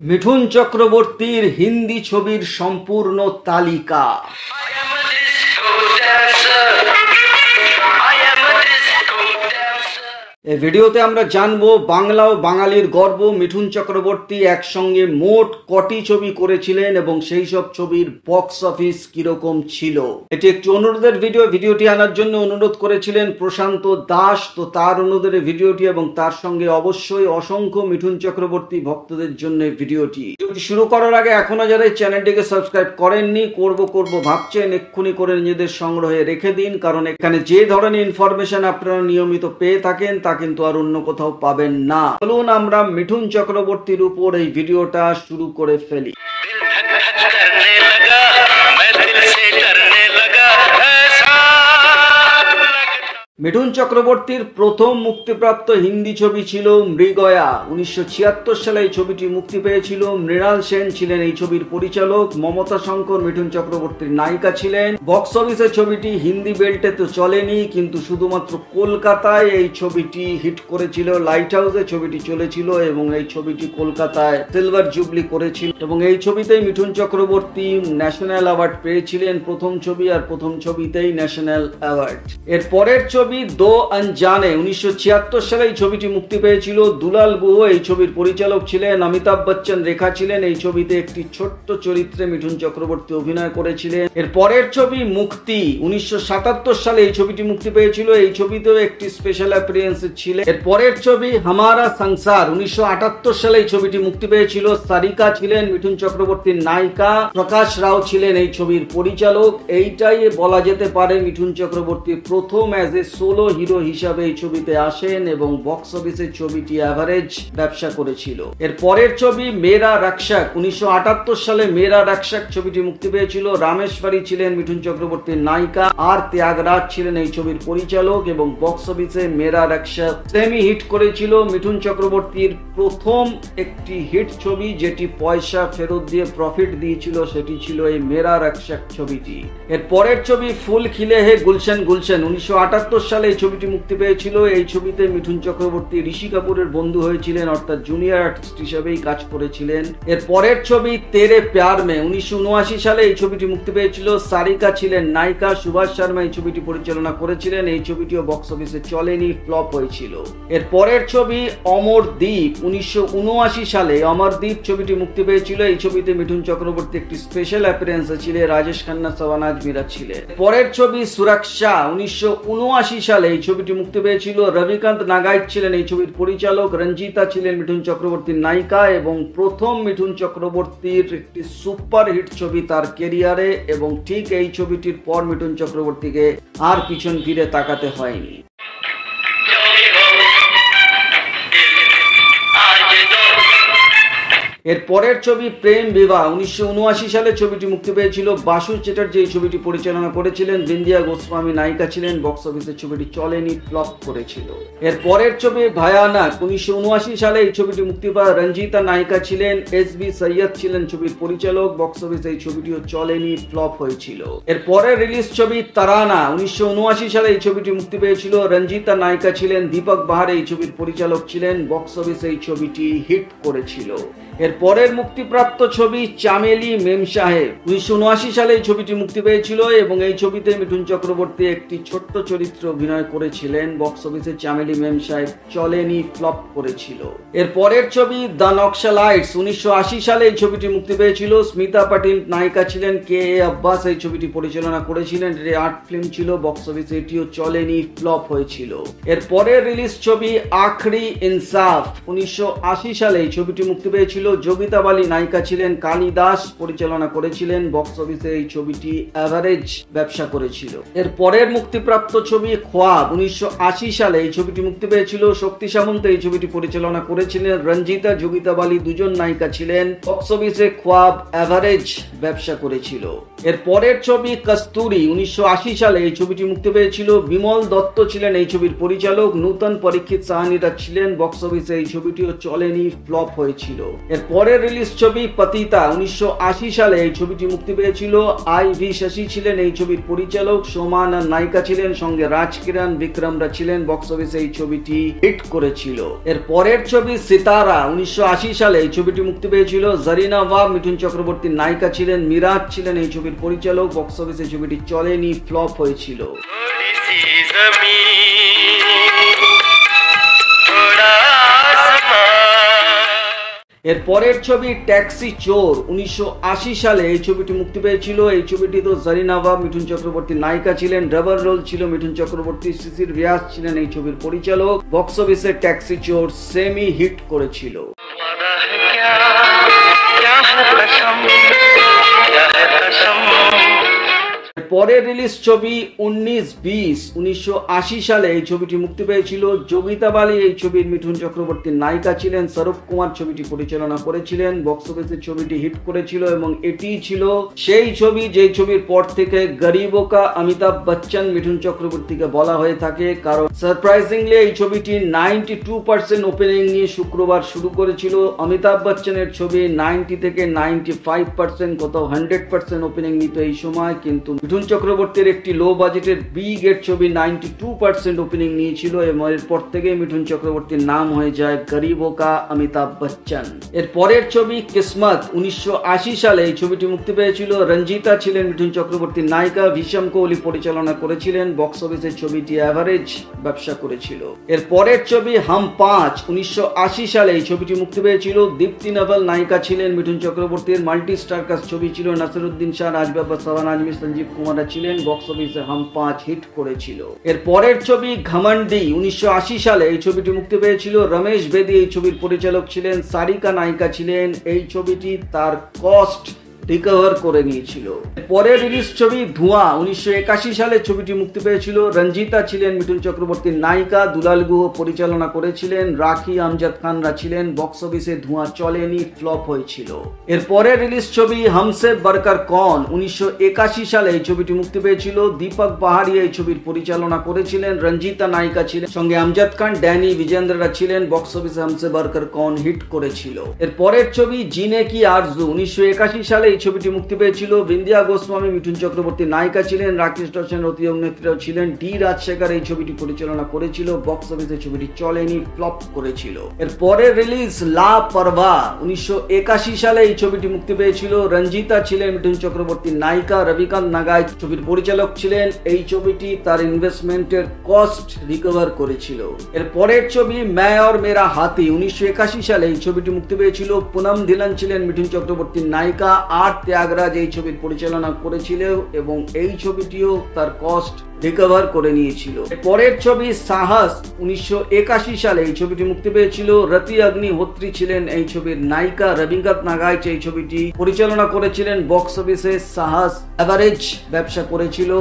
মিঠুন চক্রবর্তীর হিন্দি ছবির সম্পূর্ণ তালিকা। এই ভিডিওতে আমরা জানবো বাংলা ও বাঙালির গর্ব মিঠুন চক্রবর্তী একসঙ্গে মোট কটি ছবি করেছিলেন এবং সেই সব ছবির বক্স অফিস কিরকম ছিল। এটি একটি অনুরোধের ভিডিওটি আনার জন্য অনুরোধ করেছিলেন প্রশান্ত দাস। তো তার অনুরোধের ভিডিওটি এবং তার সঙ্গে অবশ্যই অসংখ্য মিঠুন চক্রবর্তী ভক্তদের জন্য ভিডিওটি শুরু করার আগে এখনো যারা এই চ্যানেলটিকে সাবস্ক্রাইব করেননি করব ভাবছেন এক্ষুনি করে নিজেদের সংগ্রহে রেখে দিন, কারণ এখানে যে ধরনের ইনফরমেশন আপনারা নিয়মিত পেয়ে থাকেন তা কিন্তু আর অন্য কোথাও পাবেন না। চলুন আমরা মিঠুন চক্রবর্তীর উপর এই ভিডিওটা শুরু করে ফেলি। মিঠুন চক্রবর্তীর প্রথম মুক্তিপ্রাপ্ত হিন্দি ছবি ছিল মৃগয়া। 1976 সালে এই ছবিটি মুক্তি পেয়েছিল। মৃণাল সেন ছিলেন এই ছবির পরিচালক। মমতা শঙ্কর মিঠুন চক্রবর্তীর নায়িকা ছিলেন। বক্স অফিসে ছবিটি হিন্দি বেল্টে তো চলেনি, কিন্তু শুধুমাত্র কলকাতায় এই ছবিটি হিট করেছিল। লাইট হাউসে ছবিটি চলেছিল এবং এই ছবিটি কলকাতায় সিলভার জুবলি করেছিল এবং এই ছবিতেই মিঠুন চক্রবর্তী ন্যাশনাল অ্যাওয়ার্ড পেয়েছিলেন। প্রথম ছবি আর প্রথম ছবিতেই ন্যাশনাল অ্যাওয়ার্ড। এর পরের ছবি দো আনজানে। 1976 সালে এই ছবিটি মুক্তি পেয়েছিল। দুলাল গুহ এই ছবির পরিচালক ছিলেন। অমিতাভ বচ্চন রেখা ছিলেন এই ছবিতে একটি ছোট্ট চরিত্রে মিঠুন চক্রবর্তী অভিনয় করেছিলেন। এর পরের ছবি মুক্তি। 1977 সালে এই ছবিটি মুক্তি পেয়েছিল। এই ছবিতেও একটি স্পেশাল অ্যাপিয়ারেন্স ছিল। এর পরের ছবি হামারা সংসার। 1978 সালে এই ছবিটি মুক্তি পেয়েছিল। সারিকা ছিলেন মিঠুন চক্রবর্তীর নায়িকা। প্রকাশ রাও ছিলেন এই ছবির পরিচালক। এইটাই বলা যেতে পারে মিঠুন চক্রবর্তী প্রথম অ্যাজ এ সোলো হিরো হিসাবে এই ছবিতে আসেন এবং বক্স অফিসে ছবিটি অ্যাভারেজ ব্যবসা করেছিল। এর পরের ছবি মেরা রক্ষক। 1978 সালে মেরা রক্ষক ছবিটি মুক্তি পেয়েছিল। রামেশ্বরী ছিলেন মিঠুন চক্রবর্তীর নায়িকা আর ত্যাগরাজ ছিলেন এই ছবির পরিচালক এবং বক্স অফিসে মেরা রক্ষক সেমি হিট করেছিল। মিঠুন চক্রবর্তীর প্রথম একটি হিট ছবি যেটি পয়সা ফেরত দিয়ে প্রফিট দিয়েছিল সেটি ছিল এই মেরা রক্ষক ছবিটি। এর পরের ছবি ফুল খিলে হে গুলশন গুলশন। 1978 সালে এই ছবিটি মুক্তি পেয়েছিল। এই ছবিতে মিঠুন চক্রবর্তী ঋষি কাপুরের বন্ধু হয়েছিলেন, অর্থাৎ জুনিয়র আর্টিস্ট হিসেবেই কাজ করেছিলেন। এর পরের ছবি তেরে প্যার মে। 1979 সালে এই ছবিটি মুক্তি পেয়েছিল। সারিকা ছিলেন নায়িকা। সুভাষ শর্মা এই ছবিটি পরিচালনা করেছিলেন। এই ছবিটিও বক্স অফিসে চলেনি, ফ্লপ হয়েছিল। এর পরের ছবি অমরদ্বীপ। 1979 সালে অমরদ্বীপ ছবিটি মুক্তি পেয়েছিল। এই ছবিতে মিঠুন চক্রবর্তী একটি স্পেশাল অ্যাপিয়ারেন্স ছিলেন। রাজেশ খান্না, শাহনাজ মীরা ছিলেন। পরের ছবি সুরক্ষা। 1979 সালে এই ছবিটি মুক্তি পেয়েছিল। রবিকান্ত নাগাইত ছিলেন এই ছবির পরিচালক। রঞ্জিতা ছিলেন মিঠুন চক্রবর্তীর নায়িকা এবং প্রথম মিঠুন চক্রবর্তীর একটি সুপার হিট ছবি তার ক্যারিয়ারে এবং ঠিক এই ছবিটির পর মিঠুন চক্রবর্তীকে আর পিছন ফিরে তাকাতে হয়নি। এর পরের ছবি প্রেম বিবাহ। 1979 সালে ছবিটি মুক্তি পেয়েছিল। বাসু চ্যাটার্জি এই ছবিটি পরিচালনা করেছিলেন। বিন্দিয়া গোস্বামী নায়িকা ছিলেন। বক্স অফিসে ছবিটি চলেনি, ফ্লপ করেছিল। এর পরের ছবি ভয়ানক। 1979 সালে এই ছবিটি মুক্তি পায়। রঞ্জিতা নায়িকা ছিলেন। এসবি সৈয়দ ছিলেন ছবির পরিচালক। বক্স অফিসে এই ছবিটিও চলেনি, ফ্লপ হয়েছিল। এর পরের রিলিজ ছবি তারানা। 1979 সালে এই ছবিটি মুক্তি পেয়েছিল। রঞ্জিতা নায়িকা ছিলেন। দীপক বাহার এই ছবির পরিচালক ছিলেন। বক্স অফিসে এই ছবিটি হিট করেছিল। এর পরের মুক্তিপ্রাপ্ত ছবি চামেলি মেম সাহেব। 1979 সালে এই ছবিটি মুক্তি পেয়েছিল এবং এই ছবিতে মিঠুন চক্রবর্তী একটি ছোট্ট চরিত্রে অভিনয় করেছিলেন। বক্স অফিসে চামেলি মেম সাহেব চলেনি, ফ্লপ করেছিল। এর পরের ছবি দ্য নকশালাইটস। 1980 সালে এই ছবিটি মুক্তি পেয়েছিল। স্মিতা পাটিল নায়িকা ছিলেন। কে এ আব্বাস এই ছবিটি পরিচালনা করেছিলেন। এটি আর্ট ফিল্ম ছিল। বক্স অফিসে এটিও চলেনি, ফ্লপ হয়েছিল। এর পরের রিলিজ ছবি আখরি ইনসাফ। 1980 সালে এই ছবিটি মুক্তি পেয়েছিল। যোগিতা বালি নায়িকা ছিলেন। কালী দাস পরিচালনা করেছিলেন। বক্স অফিসে এই ছবিটি অ্যাভারেজ ব্যবসা করেছিল। এর পরের মুক্তিপ্রাপ্ত ছবি খোয়াব। 1980 সালে এই ছবিটি মুক্তি পেয়েছিল। শক্তি সামন্ত এই ছবিটি পরিচালনা করেছিলেন। রঞ্জিতা, যোগিতা বালি দুজন নায়িকা ছিলেন। বক্স অফিসে খোয়াব অ্যাভারেজ ব্যবসা করেছিল। এর পরের ছবি কস্তুরি। 1980 সালে এই ছবিটি মুক্তি পেয়েছিল। বিমল দত্ত ছিলেন এই ছবির পরিচালক। নূতন পরীক্ষিত সাহানিরা ছিলেন। বক্স অফিসে এই ছবিটিও চলেনি, ফ্লপ হয়েছিল। এর পরের রিলিজ ছবি পতিতা 1980 সালে এই ছবিটি মুক্তি পেয়েছিল। IV শশী ছিলেন এই ছবির পরিচালক, সোমান নায়িকা ছিলেন, সঙ্গে রাজ কিরণ, বিক্রমরা ছিলেন। বক্স অফিসে এই ছবিটি হিট করেছিল। এর পরের ছবি সিতারা 1980 সালে এই ছবিটি মুক্তি পেয়েছিল। জারিনা ওয়াব মিঠুন চক্রবর্তীর নায়িকা ছিলেন, মিরাজ ছিলেন এই ছবির পরিচালক। বক্স অফিসে ছবিটি চলেনি, ফ্লপ হয়েছিল। এর পরের ছবি ট্যাক্সি চোর 1980 সালে এই ছবিটি মুক্তি পেয়েছিল। এই ছবিটি তো জারিনা ওয়াব মিঠুন চক্রবর্তীর নায়িকা ছিলেন, ডাবল রোল ছিল মিঠুন চক্রবর্তী, শিশির ব্যাস ছিলেন এই ছবির পরিচালক। বক্স অফিসে ট্যাক্সি চোর সেমি হিট করেছিল। পরের রিলিজ ছবি 19-20 1980 সালে এই ছবিটি মুক্তি পেয়েছিল। যোগিতা বালি এই ছবির মিঠুন চক্রবর্তীর নায়িকা ছিলেন, স্বরূপ কুমার ছবিটি পরিচালনা করেছিলেন। বক্স অফিসে ছবিটি হিট করেছিল এবং এটি ছিল সেই ছবি যেই ছবির পর থেকে গরিবো কা অমিতাভ বচ্চন মিঠুন চক্রবর্তীকে বলা হয়ে থাকে, কারণ সারপ্রাইজিংলি এই ছবিটি 92% ওপেনিং নিয়ে শুক্রবার শুরু করেছিল। অমিতাভ বচ্চনের ছবি 90 থেকে 95%, কোথাও 100% ওপেনিং নিত এই সময়, কিন্তু মিঠুন চক্রবর্তীর একটি লো বাজেটের বি গেট ছবি 92% ওপেনিং নিয়েছিল এবং এরপর থেকে মিঠুন চক্রবর্তীর নাম হয়ে যায় গরিবো কা অমিতাভ বচ্চন। এর পরের ছবি কিসমত 1980 সালে এই ছবিটি মুক্তি পেয়েছিল। রঞ্জিতা ছিলেন মিঠুন চক্রবর্তীর নায়িকা, ভীষম কোহলি পরিচালনা করেছিলেন। বক্স অফিসে ছবিটি অ্যাভারেজ ব্যবসা করেছিল। এর পরের ছবি হাম 5 1980 সালে এই ছবিটি মুক্তি পেয়েছিল। দীপ্তি নাভাল নায়িকা ছিলেন মিঠুন চক্রবর্তীর। মাল্টি স্টার কাস্ট ছবি ছিল, নাসিরুদ্দিন শাহ, রাজ বাবর, শাহবান আজমি, সঞ্জীব কুমার ছিলেন। বক্স অফিসে হাম 5 হিট করেছিল। এর পরের ছবি ঘমন্ডি 1980 সালে এই ছবিটি মুক্তি পেয়েছিল। রমেশ বেদি এই ছবির পরিচালক ছিলেন, সারিকা নায়িকা ছিলেন। এই ছবিটি তার কস্ট রিকভার করে নিয়েছিল। পরের রিলিজ ছবি ধোঁয়া 1981 সালে ছবিটি মুক্তি পেয়েছিল। রঞ্জিতা ছিলেন মিঠুন চক্রবর্তীর নায়িকা, দুলাল গুহ পরিচালনা করেছিলেন, রাখি আমজাদ খানরা ছিলেন। বক্স অফিসে ধোঁয়া চলেনি, ফ্লপ হয়েছিল। এর পরের রিলিজ ছবি হামসে বরকর কন 1981 সালে এই ছবিটি মুক্তি পেয়েছিল। দীপক পাহাড়িয়া এই ছবির পরিচালনা করেছিলেন, রঞ্জিতা নায়িকা ছিলেন, সঙ্গে আমজাদ খান, ড্যানি, বিজেন্দ্ররা ছিলেন। বক্স অফিসে হামসে বরকর কন হিট করেছিল। এর পরের ছবি জিনে কি আরজু 1981 সালে এই ছবিটি মুক্তি পেয়েছিল। বিন্দিয়া গোস্বামী মিঠুন চক্রবর্তীর নায়িকা ছিলেন, রাকেশ রোশন অতি অভিনেত্রীরাও ছিলেন। ডি রাজশেখর এই ছবিটি পরিচালনা করেছিল। বক্স অফিসে ছবিটি চলেনি, ফ্লপ করেছিল। এর পরের রিলিজ লা পারভা 1981 সালে এই ছবিটি মুক্তি পেয়েছিল। রঞ্জিতা ছিলেন মিঠুন চক্রবর্তীর নায়িকা, রবিকান্ত নাগাই ছবির পরিচালক ছিলেন। এই ছবিটি তার ইনভেস্টমেন্টের কস্ট রিকভার করেছিল। এর পরের ছবি मैं और मेरा हाथी 1981 সালে এই ছবিটি মুক্তি পেয়েছিল। পুনম ধিলন ছিলেন মিঠুন চক্রবর্তীর নায়িকা, আর ত্যাগরাজ এই ছবির পরিচালনা করেছিল এবং এই ছবিটিও তার কস্ট রিকভার করে নিয়েছিল। পরের ছবি সাহস 1981 সালে এই ছবিটি মুক্তি পেয়েছিল। রতি অগ্নিহোত্রী ছিলেন এই ছবির নায়িকা, রবীন্দ্রনাথ নাগাই এই ছবিটি পরিচালনা করেছিলেন। বক্স অফিসে সাহস এভারেজ ব্যবসা করেছিল।